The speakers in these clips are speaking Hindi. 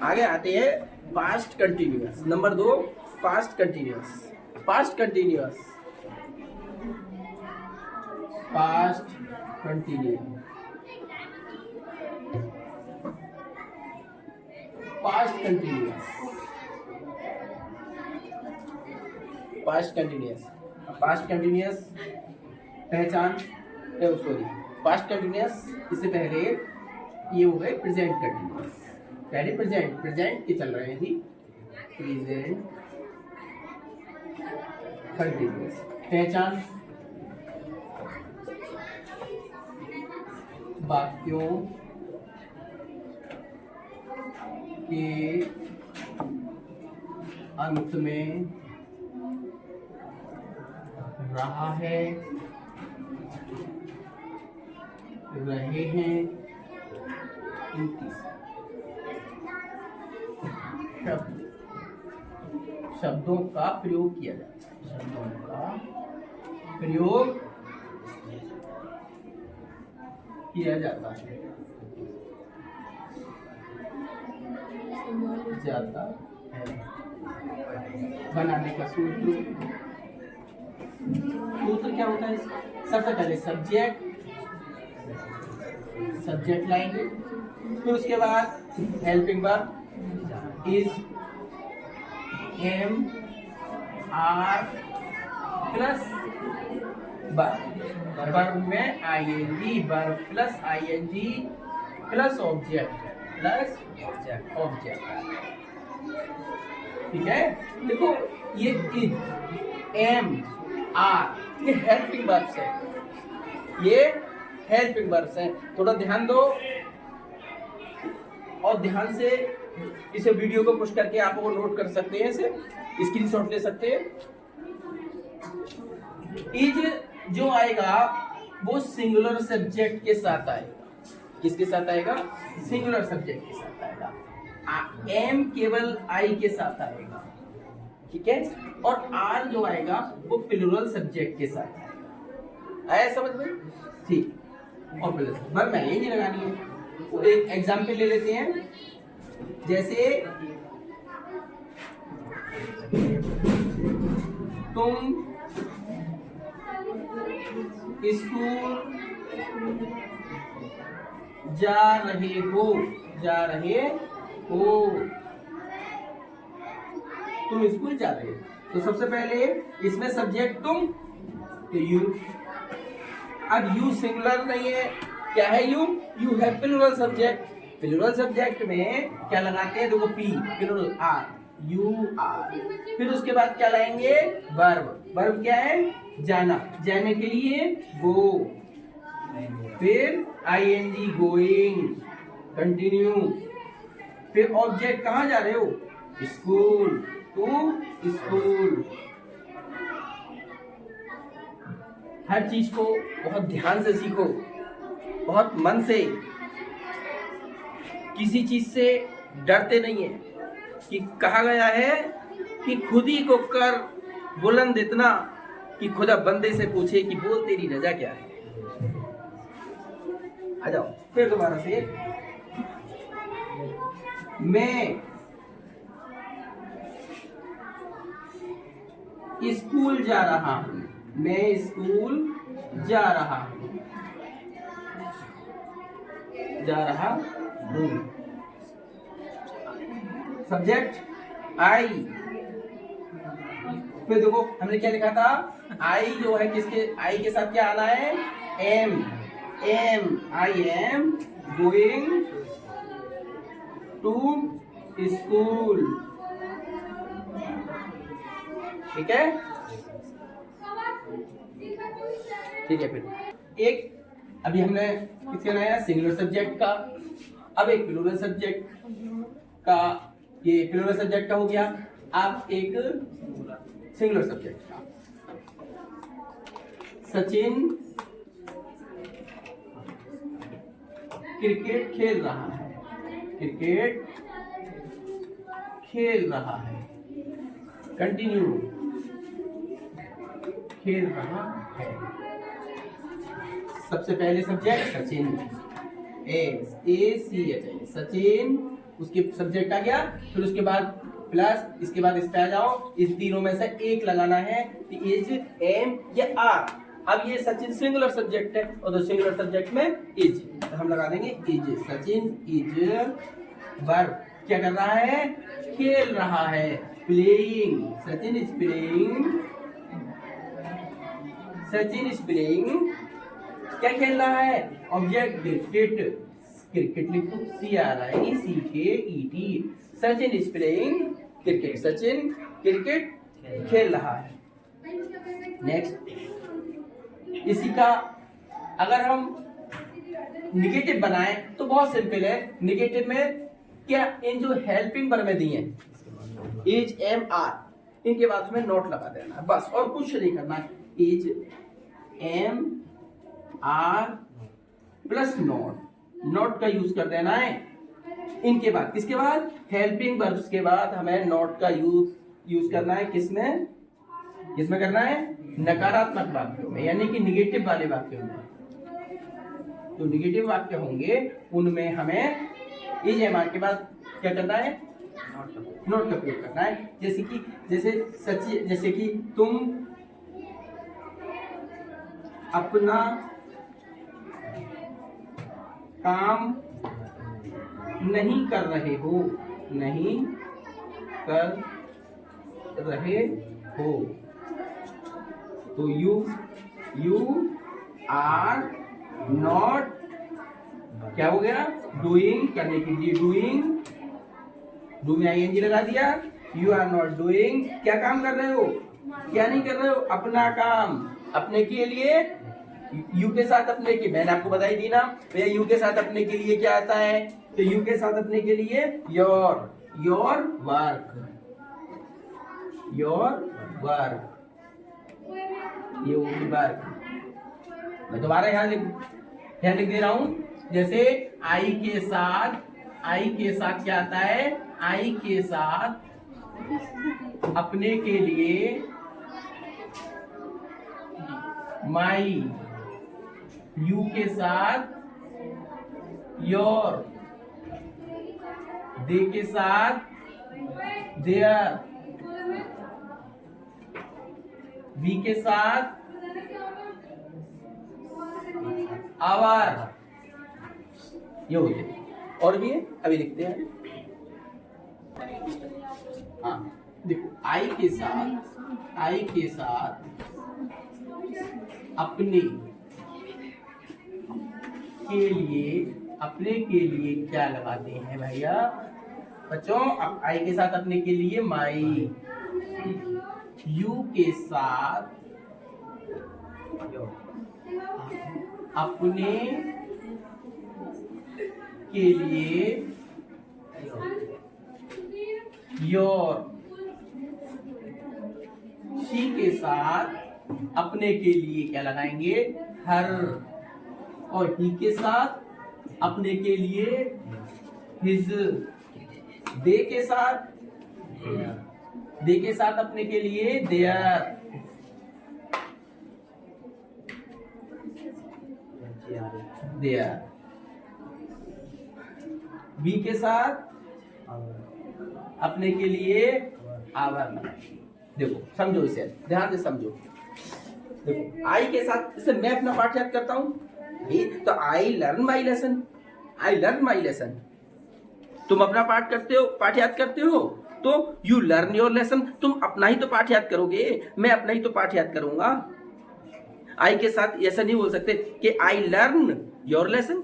आगे आते हैं past continuous. Number 2 past continuous. Past continuous, past continuous, past continuous, past continuous. Past continuous पहचान, सॉरी, पास्ट कंटिन्यूअस इससे पहले ये हो गए प्रेजेंट कंटिन्यूअस। पहले प्रेजेंट के चल रहे थे, प्रेजेंट कंटिन्यूअस। पहचान, वाक्यों के अंत में रहा है, रहे हैं, शब्दों का प्रयोग किया जाता है, शब्दों का प्रयोग किया जाता है, बनाने का सूत्र क्या होता है इसका? सबसे पहले सब्जेक्ट लाएंगे, फिर उसके बाद helping verb is, am, are plus verb में ING, verb plus ING plus object, ठीक है। देखो ये इज, एम, आर ये हेल्पिंग वर्ब्स है, ये हेल्पिंग वर्ब्स है। थोड़ा ध्यान दो और ध्यान से इसे वीडियो को पुश करके आप वो नोट कर सकते हैं, इसे स्क्रीनशॉट ले सकते हैं। इज जो आएगा वो सिंगुलर सब्जेक्ट के साथ आएगा। किसके साथ आएगा? सिंगुलर सब्जेक्ट के साथ आएगा। एम केवल आई के साथ आएगा, ठीक है। और आर जो आएगा वो प्लूरल सब्जेक्ट के साथ आएगा। आया समझ में? ठीक। और प्लस वर्ब में ये नहीं लगानी है। तो एक एग्जाम्पल ले लेते हैं, जैसे तुम स्कूल जा रहे हो, तुम स्कूल जा रहे हो। तो सबसे पहले इसमें सब्जेक्ट तुम, तो यू। अब यू सिंगुलर नहीं है, क्या है यू? यू है प्लूरल सब्जेक्ट। प्लूरल सब्जेक्ट में क्या लगाते हैं? देखो P, plural are, you are. फिर उसके बाद क्या लाएंगे? वर्ब। वर्ब क्या है? जाना, जाने के लिए गो। फिर आईएनजी गोइंग, कंटिन्यू। फिर ऑब्जेक्ट कहाँ जा रहे हो? School, to school. हर चीज को बहुत ध्यान से सीखो, बहुत मन से। किसी चीज से डरते नहीं है कि कहा गया है कि खुद ही को कर बुलंद इतना कि खुदा बंदे से पूछे कि बोल तेरी रजा क्या है। आ जाओ फिर दोबारा से। मैं स्कूल जा रहा हूं, मैं स्कूल जा रहा हूं, सब्जेक्ट आई। फिर देखो हमने क्या लिखा था? आई जो है किसके, आई के साथ क्या आना है? Am. I am going to school, ठीक है। ठीक है। फिर एक अभी हमने किसका बनाया? सिंगुलर सब्जेक्ट का। अब एक प्लूरल सब्जेक्ट का, ये प्लूरल सब्जेक्ट का हो गया। अब एक सिंगुलर सब्जेक्ट का। सचिन क्रिकेट खेल रहा है, क्रिकेट खेल रहा है, कंटिन्यू, खेल रहा है। सबसे पहले सब्जेक्ट सचिन, SACH, सचिन उसके सब्जेक्ट आ गया, फिर उसके बाद प्लस, इसके बाद इस पे आ जाओ, इस तीनों में से एक लगाना है, इज, एम या आर। अब ये सचिन सिंगुलर सब्जेक्ट है और तो सिंगुलर सब्जेक्ट में इज, तो हम लगा देंगे इज। सचिन इज वर्क, क्या कर रहा है, खेल रहा है, playing, Sachin is playing, Sachin is playing, क्या खेल रहा है, ऑब्जेक्ट क्रिकेट, क्रिकेट लिखो CRICKET, Sachin is playing cricket, Sachin cricket खेल रहा है। नेक्स्ट, इसी का अगर हम निगेटिव बनाएं तो बहुत सिंपल है। निगेटिव में क्या, इन जो हेल्पिंग वर्ब में दिए इज, एम, आर, इनके बाद में नोट लगा देना है बस, और कुछ नहीं करना है। Is, am, are plus not, not का यूज कर देना है इनके बाद। किसके बाद, हेल्पिंग वर्ब्स के बाद हमें नोट का यूज करना है। किसमें, किसमें करना है, नकारात्मक वाक्यों में, यानी कि निगेटिव वाले वाक्यों में। तो निगेटिव वाक्य होंगे उनमें हमें इज, एम, आर के बाद क्या करना है, नोट का प्रयोग करना है। जैसे कि तुम अपना काम नहीं कर रहे हो, नहीं कर रहे हो, तो यू आर नॉट, क्या हो गया, डूइंग, करने के लिए डूइंग, डू में ING लगा दिया, यू आर नॉट डूइंग, क्या काम कर रहे हो, क्या नहीं कर रहे हो, अपना काम, अपने के लिए, यू के साथ अपने के, मैंने आपको बताई दी ना भैया, यू के साथ अपने के लिए क्या आता है, तो यू के साथ अपने के लिए योर वर्क, ये होगी वर्क। मैं दोबारा यहाँ लिख दे रहा हूं, जैसे आई के साथ क्या आता है, आई के साथ अपने के लिए माई, यू के साथ योर, दे के साथ देयर, वी के साथ आवर, ये हो गया। और भी है, अभी लिखते हैं। हाँ देखो, आई के साथ अपने के लिए क्या लगाते हैं भैया बच्चों, अब आई के साथ अपने के लिए माई, यू के साथ अपने के लिए योर, शी के साथ अपने के लिए क्या लगाएंगे, हर, और ही के साथ अपने के लिए हिज, दे के साथ अपने के लिए देयर, बी के साथ अपने के लिए आवर। देखो समझो इसे, ध्यान से समझो। देखो आई के साथ, इसे मैं अपना पाठ याद करता हूं, तो आई लर्न माई लेसन, तुम अपना पाठ याद करते हो, तो यू लर्न योर लेसन, तुम अपना ही तो पाठ याद करोगे, मैं अपना ही तो पाठ याद करूंगा। आई के साथ ऐसा नहीं बोल सकते कि आई लर्न योर लेसन,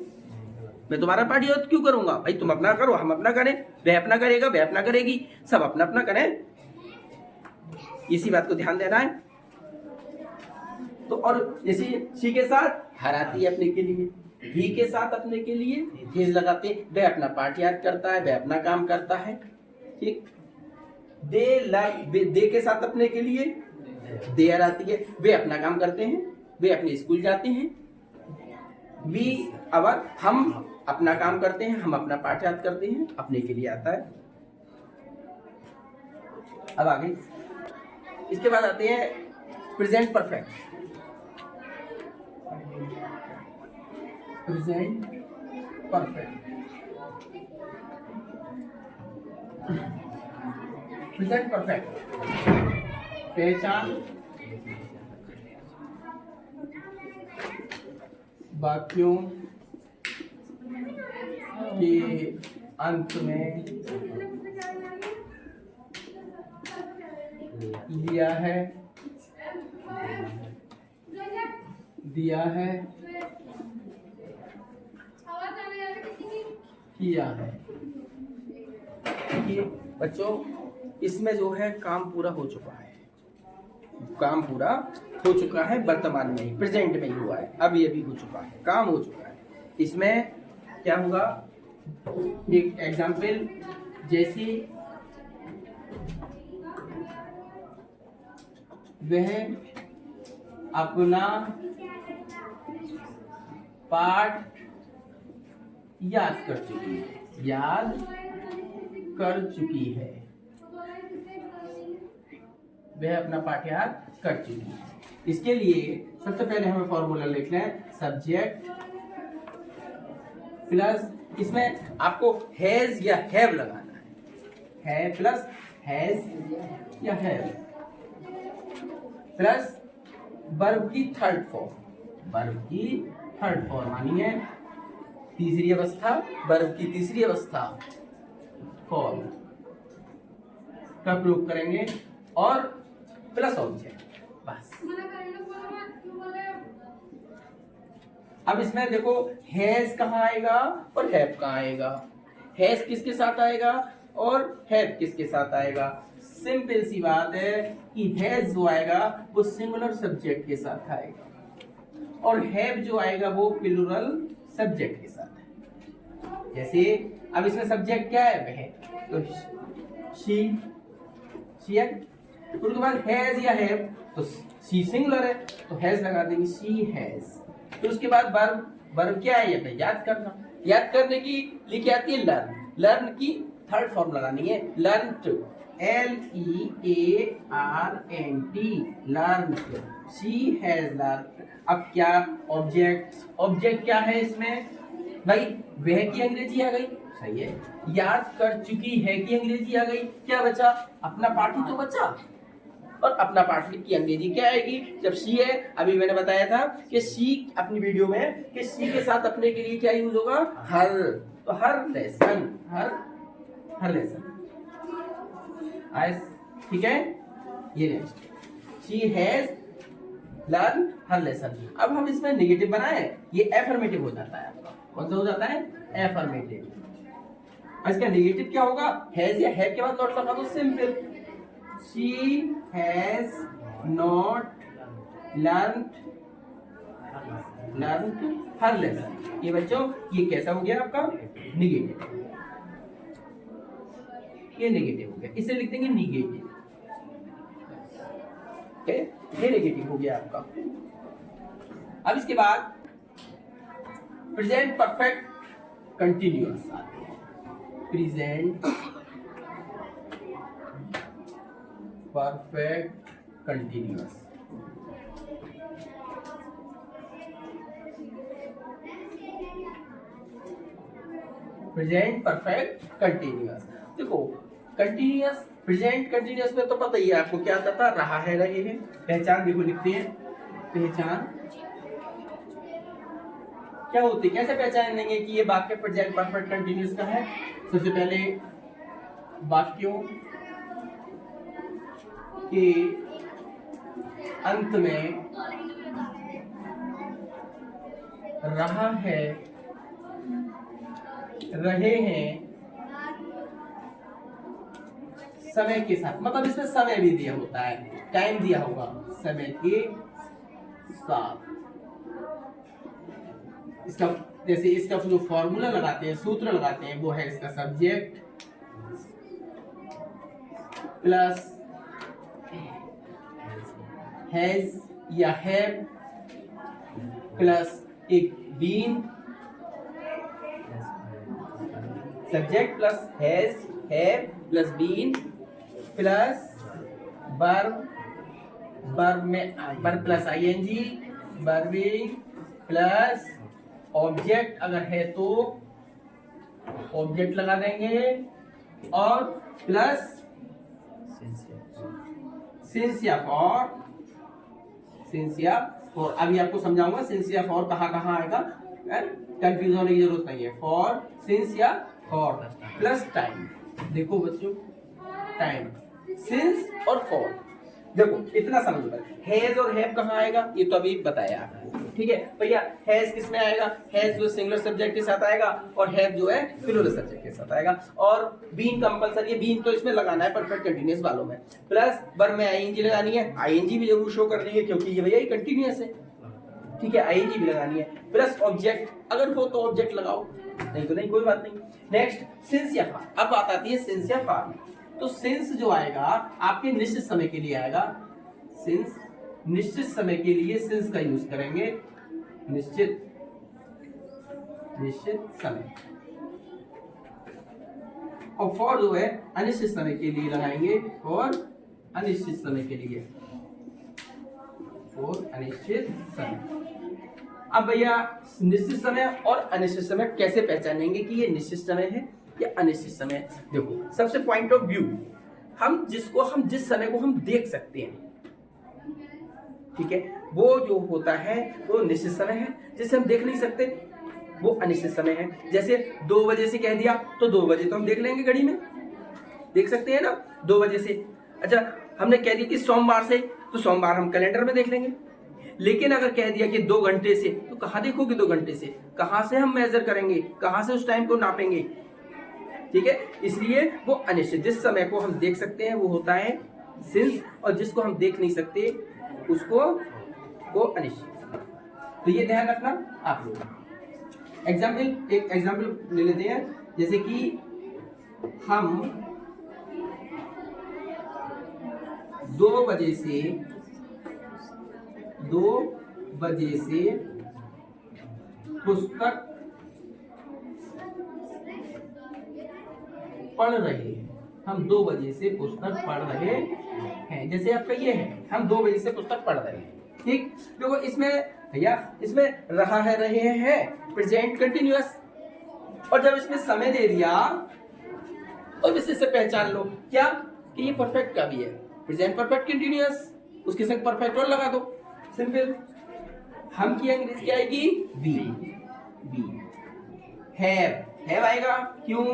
मैं तुम्हारा पाठ याद क्यों करूंगा, भाई तुम अपना करो, हम अपना करें, वह अपना करेगा, वह अपना करेगी, सब अपना अपना करें, इसी बात को ध्यान देना है। तो और जैसे सी के साथ हर आती है अपने के लिए, ही के साथ अपने के लिए हिज लगाते, वह अपना पाठ याद करता है, वह अपना काम करता है, ठीक। दे के साथ अपने के लिए देयर आती है, वे अपना काम करते हैं, वे अपने स्कूल जाते हैं। वी अवर, हम अपना काम करते हैं, हम अपना पाठ याद करते हैं, अपने के लिए आता है। अब आगे इसके बाद आते हैं present perfect. Present perfect present perfect पहचान वाक्यों के अंत में लिया है, दिया है, किया है। देखिए बच्चों, इसमें जो है काम पूरा हो चुका है, काम पूरा हो चुका है, वर्तमान में ही, प्रेजेंट में ही हुआ है, अभी अभी हो चुका है, काम हो चुका है। इसमें क्या होगा, एक एग्जाम्पल जैसे वह अपना पाठ याद कर चुकी है, याद कर चुकी है, वह अपना पाठ याद कर चुकी है। इसके लिए सबसे पहले हमें फॉर्मूला लिखना है, सब्जेक्ट प्लस, इसमें आपको हैज या हैव लगाना है प्लस हैज या हैव प्लस वर्ब की थर्ड फॉर्म, वर्ब की थर्ड फॉर्म मानिए तीसरी अवस्था, वर्ब की तीसरी अवस्था फॉर्म का प्रयोग करेंगे और प्लस ऑब्जेक्ट, बस। अब इसमें देखो हैज कहाँ आएगा और हैव कहाँ आएगा, हैज किसके साथ आएगा और हैव किसके साथ आएगा। सिंपल सी बात है कि हैज जो आएगा वो सिंगुलर सब्जेक्ट के साथ आएगा और हैव जो आएगा वो प्लूरल सब्जेक्ट के साथ है। जैसे अब इसमें सब्जेक्ट क्या है, वह, तो शी है, उसके बाद हैज या हैव, तो शी सिंगुलर है तो हैज लगा देंगे, शी हैज। फिर उसके बाद वर्ब क्या है, ये याद करना, याद करने की लिखी आती है लर्न, लर्न की थर्ड फॉर्म लगानी है, learn, LEARNT, learn, she has learn. अब क्या ऑब्जेक्ट, ऑब्जेक्ट क्या है इसमें भाई, वह की अंग्रेजी आ गई, सही है, याद कर चुकी है की अंग्रेजी आ गई, क्या बचा, अपना पाठ ही तो बचा, और अपना पाठ की अंग्रेजी क्या आएगी, जब शी है, अभी मैंने बताया था कि शी अपनी वीडियो में कि शी के साथ अपने के लिए क्या यूज होगा, हर, तो हर लेसन, हर लेसन आइस, ठीक है। ये next, she has learn her lesson. अब हम इसमें नेगेटिव बनाए, ये एफर्मेटिव हो जाता है आपका, कौन सा हो जाता है, एफर्मेटिव। इसका नेगेटिव क्या होगा, हैज या हैव के बाद नॉट लगा दो, simple, she has not learn her lesson. ये बच्चों ये कैसा हो गया आपका, निगेटिव, ये नेगेटिव हो गया, इसे लिख देंगे निगेटिव, ये नेगेटिव हो गया आपका। अब इसके बाद प्रेजेंट परफेक्ट कंटिन्यूअस आते हैं, present perfect continuous. Present perfect continuous, देखो कंटिन्यूअस, प्रेजेंट कंटिन्यूअस में तो पता ही है आपको क्या आता था, रहा है, रहे हैं। पहचान देखो लिखते हैं, पहचान क्या होती है, कैसे पहचान देंगे कि ये वाक्य प्रेजेंट परफेक्ट कंटिन्यूअस का है। सबसे पहले वाक्यों के अंत में रहा है, रहे हैं, समय के साथ, मतलब इसमें समय भी दिया होता है, टाइम दिया होगा, समय के साथ। इसका जैसे इसका जो फॉर्मूला लगाते हैं, सूत्र लगाते हैं, वो है इसका सब्जेक्ट प्लस हैज या हैव प्लस एक been, subject plus has, have plus been plus verb, verb में verb plus ING, verbing plus object, अगर है तो ऑब्जेक्ट लगा देंगे और प्लस सिंस या फॉर। अभी आपको समझाऊंगा सिंस या फॉर कहाँ आएगा, कंफ्यूज होने की जरूरत नहीं है। फॉर, सिंस या फॉर प्लस टाइम। देखो बच्चों, टाइम, सिंस और फॉर, देखो इतना समझ लो। हैज और हैव कहाँ आएगा ये तो अभी बताया आपको, ठीक है भैया। हैज किस में आएगा, हैज जो सिंगुलर सब्जेक्ट के साथ आएगा और हैव जो है प्लूरल सब्जेक्ट के साथ आएगा। और बीन कंपलसरी है, बीन तो इसमें लगाना है परफेक्ट कंटीन्यूअस वालों में। प्लस वर्ब में आईएनजी लगानी है, आईएनजी भी जरूर शो कर देंगे क्योंकि ये भैया ये कंटीन्यूअस है, ठीक है, आईएनजी भी लगानी है। प्लस ऑब्जेक्ट, अगर हो तो ऑब्जेक्ट लगाओ, नहीं तो नहीं, कोई बात नहीं। नेक्स्ट सिंस या फॉर। अब बात आती है सिंस या फॉर। तो सिंस जो आएगा आपके निश्चित समय के लिए आएगा, सिंस निश्चित समय के लिए सिंस का यूज करेंगे, निश्चित समय। और फॉर जो है अनिश्चित समय के लिए लगाएंगे, और अनिश्चित समय के लिए, और अनिश्चित समय। अब भैया निश्चित समय और अनिश्चित समय कैसे पहचानेंगे कि ये निश्चित समय है या अनिश्चित समय है? देखो सबसे पॉइंट ऑफ व्यू, हम जिस समय को हम देख सकते हैं, ठीक है, वो जो होता है वो निश्चित समय है। जिसे हम देख नहीं सकते वो अनिश्चित समय है। जैसे 2 बजे से कह दिया तो 2 बजे तो हम देख लेंगे, घड़ी में देख सकते हैं ना 2 बजे से। अच्छा हमने कह दिया कि सोमवार से, तो सोमवार हम कैलेंडर में देख लेंगे। लेकिन अगर कह दिया कि 2 घंटे से, तो कहाँ देखोगे 2 घंटे से, कहाँ से हम मेजर करेंगे, कहाँ से उस टाइम को नापेंगे, ठीक है। इसलिए वो अनिश्चित, जिस समय को हम देख सकते हैं वो होता है सिंस, और जिसको हम देख नहीं सकते उसको वो अनिश्चित। तो ये ध्यान रखना आप लोग। एग्जाम्पल, एक एग्जाम्पल ले लेते हैं, जैसे कि हम 2 बजे से पुस्तक पढ़ रहे हैं, हम 2 बजे से पुस्तक पढ़ रहे हैं। जैसे आपका ये है, हम 2 बजे से पुस्तक पढ़ रहे हैं, ठीक। देखो इसमें भैया, इसमें रहा है, रहे हैं प्रेजेंट कंटिन्यूअस, और जब इसमें समय दे दिया और इसी से पहचान लो क्या कि ये परफेक्ट का भी है, प्रेजेंट परफेक्ट कंटिन्यूअस, उसके संग परफेक्ट और लगा दो, सिंपल। हम की अंग्रेजी क्या आएगी, बी। हैव आएगा, क्यों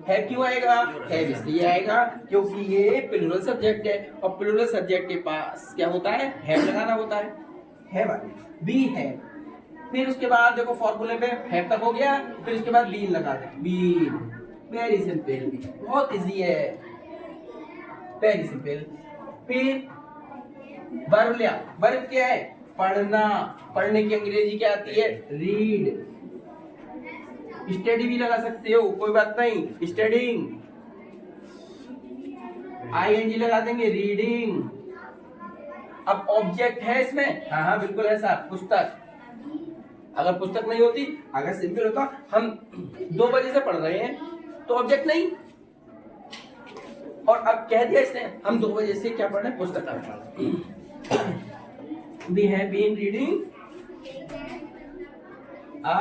हैव क्यों आएगा, हैव इसलिए आएगा क्योंकि ये प्लूरल सब्जेक्ट है, और प्लूरल सब्जेक्ट के पास क्या होता है, हैव लगाना होता है, हैव आएगा। बी है, फिर उसके बाद देखो फॉर्मूले पे हैव तक हो गया, फिर उसके बाद बीन लगा दे, बीन, वेरी सिंपल, बहुत इजी है, वेरी सिंपल। फिर वर्ब लिया, वर्ब क्या है, पढ़ना, पढ़ने की अंग्रेजी क्या आती है, रीड। स्टडी भी लगा सकते हो, कोई बात नहीं, स्टडिंग, आईएनजी लगा देंगे, रीडिंग। अब ऑब्जेक्ट है इसमें, हाँ बिल्कुल है साहब, पुस्तक। अगर पुस्तक नहीं होती, अगर सिंपल होता हम 2 बजे से पढ़ रहे हैं तो ऑब्जेक्ट नहीं, और अब कह दिया इसने हम 2 बजे से क्या पढ़ रहे हैं, पुस्तक पढ़ रहे हैं। We have been reading a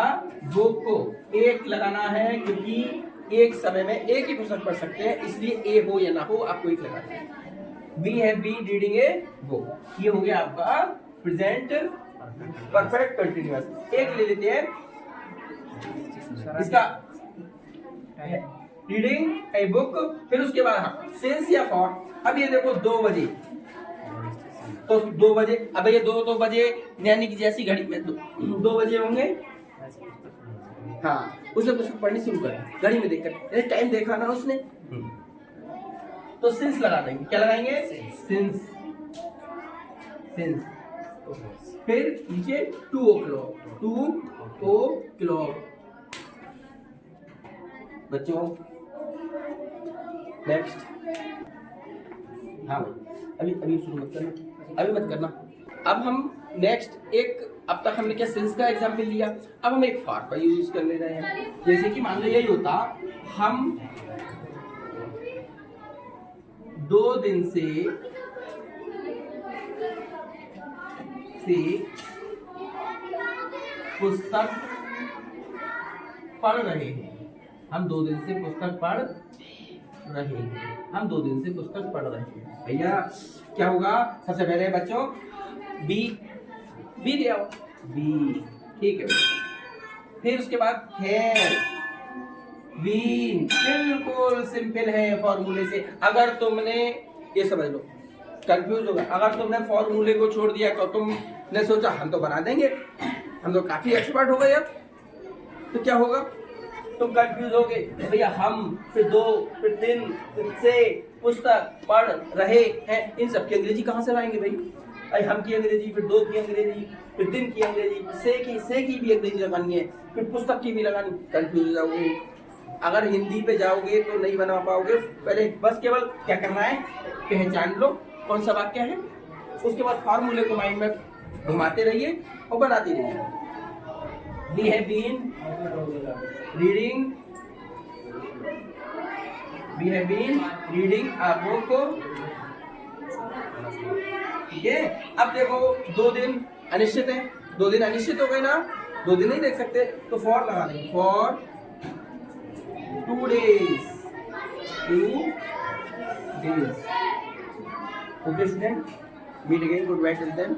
book को एक लगाना है, क्योंकि एक समय में एक ही पुस्तक पढ़ सकते हैं, इसलिए ए हो या ना हो आपको एक लगाना है। We have been reading a book, ये हो गया आपका प्रेजेंट परफेक्ट कंटिन्यूअस। एक ले लेते हैं इसका, रीडिंग ए बुक, फिर उसके बाद सिंस या फॉर। अब ये देखो 2 बजे, तो 2 बजे, अब ये 2 बजे यानी कि जैसी घड़ी में 2 बजे होंगे, हाँ उसने कुछ पढ़नी शुरू कर घड़ी में देखकर, टाइम देखा ना उसने, तो सिंस लगा देंगे, क्या लगाएंगे, सिंस। फिर नीचे 2 o'clock बच्चों। नेक्स्ट, हाँ अभी शुरू मत करना, अभी मत करना। अब हम नेक्स्ट एक, अब तक हमने क्या सिंस का एग्जाम्पल लिया, अब हम एक फॉर का यूज कर ले रहे हैं। जैसे कि मान लो यही होता, हम 2 दिन से पुस्तक पढ़ रहे हैं, हम 2 दिन से पुस्तक पढ़ रहे, हम 2 दिन से पुस्तक पढ़ रहे हैं। भैया क्या होगा, सबसे पहले बच्चों बी ले आओ, बी, ठीक है। फिर उसके बाद हैव बीन, बिल्कुल सिंपल है फॉर्मूले से। अगर तुमने ये समझ लो, कंफ्यूज होगा, अगर तुमने फॉर्मूले को छोड़ दिया तो तुमने सोचा हम तो बना देंगे, हम तो काफी एक्सपर्ट हो गए अब, तो क्या होगा, तुम कंफ्यूज होगे भैया हम फिर 2 फिर 3 फिर से पुस्तक पढ़ रहे हैं, इन सब की अंग्रेजी कहाँ से लाएंगे भाई? अरे हम की अंग्रेजी, फिर 2 की अंग्रेजी, फिर दिन की अंग्रेजी, से की भी अंग्रेजी लगानी है, फिर पुस्तक की भी लगानी, कंफ्यूज हो जाओगे। अगर हिंदी पे जाओगे तो नहीं बना पाओगे। पहले बस केवल क्या करना है, पहचान लो कौन सा वाक्य है, उसके बाद फॉर्मूले को माइंड में घुमाते रहिए और बनाते रहिए। We have been reading a book, ठीक है। अब देखो 2 दिन अनिश्चित है, 2 दिन अनिश्चित हो गए ना, 2 दिन नहीं देख सकते तो फॉर लगा देंगे, for 2 days, 2 days। Okay student, meet again, goodbye till then.